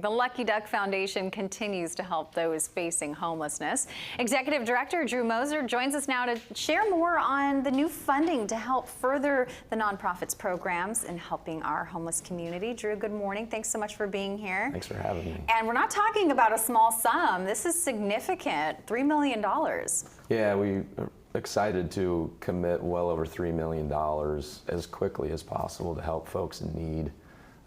The Lucky Duck Foundation continues to help those facing homelessness. Executive Director Drew Moser joins us now to share more on the new funding to help further the nonprofit's programs in helping our homeless community. Drew, good morning. Thanks so much for being here. Thanks for having me. And we're not talking about a small sum. This is significant, $3 million. Yeah, we are excited to commit well over $3 million as quickly as possible to help folks in need.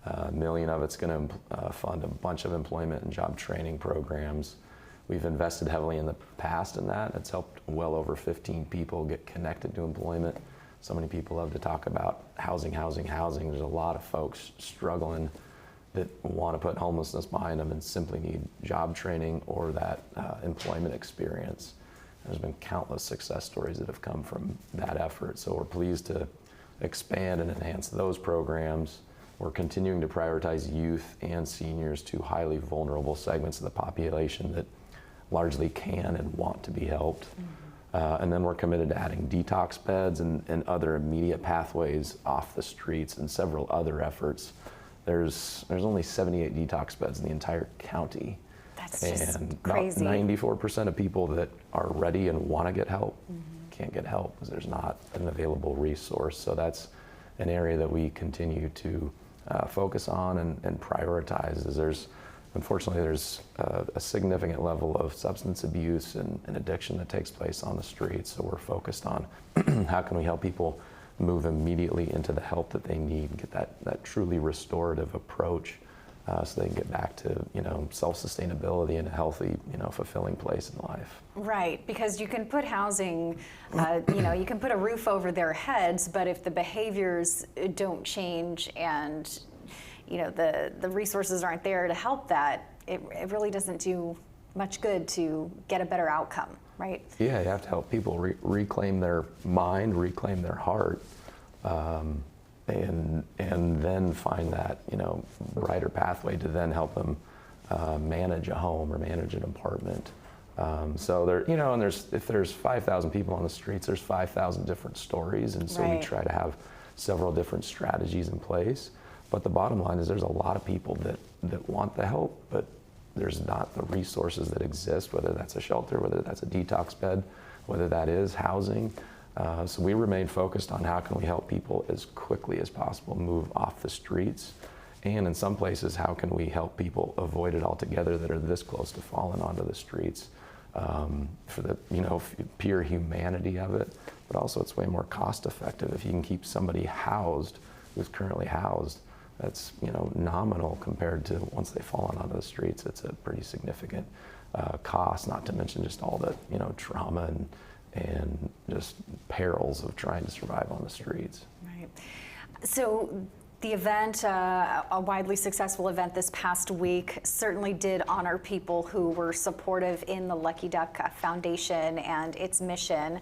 $1 million of it's going to fund a bunch of employment and job training programs. We've invested heavily in the past in that. It's helped well over 15 people get connected to employment. So many people love to talk about housing. There's a lot of folks struggling that want to put homelessness behind them and simply need job training or that employment experience. There's been countless success stories that have come from that effort. So we're pleased to expand and enhance those programs. We're continuing to prioritize youth and seniors, two highly vulnerable segments of the population that largely can and want to be helped. And then we're committed to adding detox beds and other immediate pathways off the streets and several other efforts. There's only 78 detox beds in the entire county. That's just and crazy. About 94% of people that are ready and want to get help can't get help because there's not an available resource. So that's an area that we continue to focus on and prioritize. Unfortunately, there's a significant level of substance abuse and addiction that takes place on the streets. So we're focused on how can we help people move immediately into the help that they need, get that truly restorative approach so they can get back to self-sustainability and a healthy, fulfilling place in life. Right, because you can put housing, you can put a roof over their heads, but if the behaviors don't change and the resources aren't there to help that, it really doesn't do much good to get a better outcome, right? Yeah, you have to help people reclaim their mind, reclaim their heart. And then find that brighter pathway to then help them manage a home or manage an apartment. So there, and if there's 5,000 people on the streets, there's 5,000 different stories, and so we try to have several different strategies in place. But the bottom line is there's a lot of people that want the help, but there's not the resources that exist, whether that's a shelter, whether that's a detox bed, whether that is housing. So we remain focused on how can we help people as quickly as possible move off the streets, and in some places, how can we help people avoid it altogether that are this close to falling onto the streets for the pure humanity of it, but also it's way more cost effective if you can keep somebody housed who's currently housed. That's nominal compared to once they've fallen onto the streets. It's a pretty significant cost, not to mention just all the trauma and just perils of trying to survive on the streets. Right. So the event, a widely successful event this past week, certainly did honor people who were supportive in the Lucky Duck Foundation and its mission.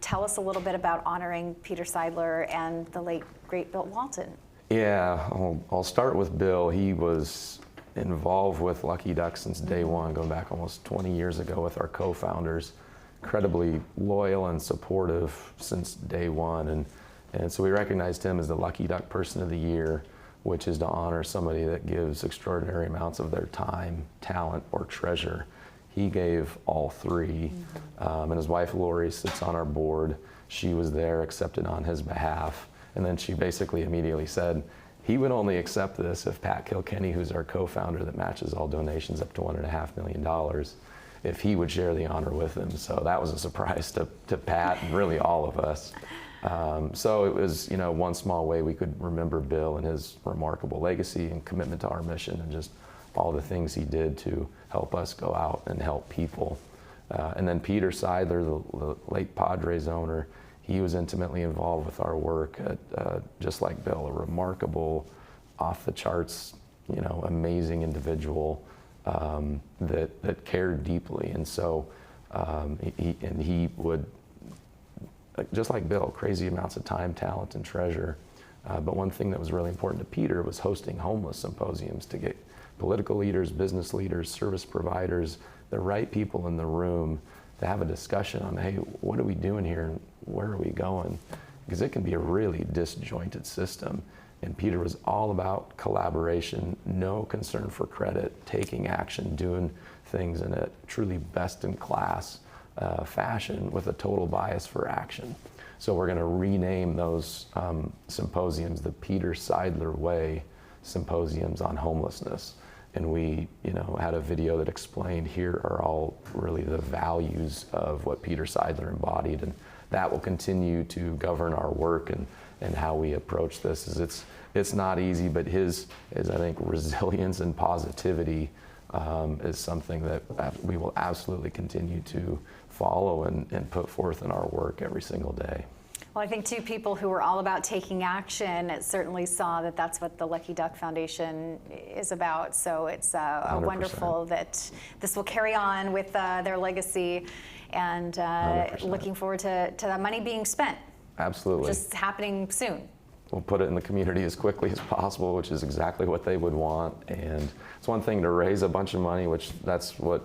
Tell us a little bit about honoring Peter Seidler and the late, great Bill Walton. Yeah, I'll start with Bill. He was involved with Lucky Duck since day one, going back almost 20 years ago with our co-founders. Incredibly loyal and supportive since day one, and so we recognized him as the Lucky Duck Person of the Year, which is to honor somebody that gives extraordinary amounts of their time, talent, or treasure. He gave all three, and his wife Lori sits on our board. She was there, accepted on his behalf, and then she basically immediately said he would only accept this if Pat Kilkenny, who's our co-founder that matches all donations up to $1.5 million, if he would share the honor with him. So that was a surprise to Pat and really all of us. So it was, one small way we could remember Bill and his remarkable legacy and commitment to our mission and just all the things he did to help us go out and help people. And then Peter Seidler, the late Padres owner, he was intimately involved with our work, just like Bill, a remarkable, off the charts, amazing individual. That cared deeply, and so he would, just like Bill, crazy amounts of time, talent, and treasure. But one thing that was really important to Peter was hosting homeless symposiums to get political leaders, business leaders, service providers, the right people in the room to have a discussion on, hey, what are we doing here and where are we going? Because it can be a really disjointed system. And Peter was all about collaboration, no concern for credit, taking action, doing things in a truly best-in-class fashion with a total bias for action. So we're going to rename those symposiums the Peter Seidler Way Symposiums on Homelessness. And we, had a video that explained here are all really the values of what Peter Seidler embodied, and that will continue to govern our work and how we approach this. It's not easy, but his I think resilience and positivity is something that we will absolutely continue to follow and put forth in our work every single day. Well, I think two people who were all about taking action certainly saw that that's what the Lucky Duck Foundation is about. So it's 100%. wonderful that this will carry on with their legacy, and 100%. looking forward to that money being spent. Absolutely. Just happening soon. We'll put it in the community as quickly as possible, which is exactly what they would want. And it's one thing to raise a bunch of money, which that's what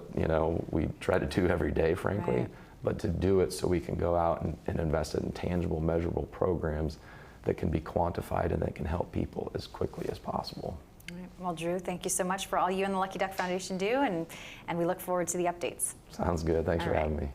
we try to do every day, frankly. Right. But to do it so we can go out and invest it in tangible, measurable programs that can be quantified and that can help people as quickly as possible. All right. Well, Drew, thank you so much for all you and the Lucky Duck Foundation do, and we look forward to the updates. Sounds good. Thanks All for right. having me.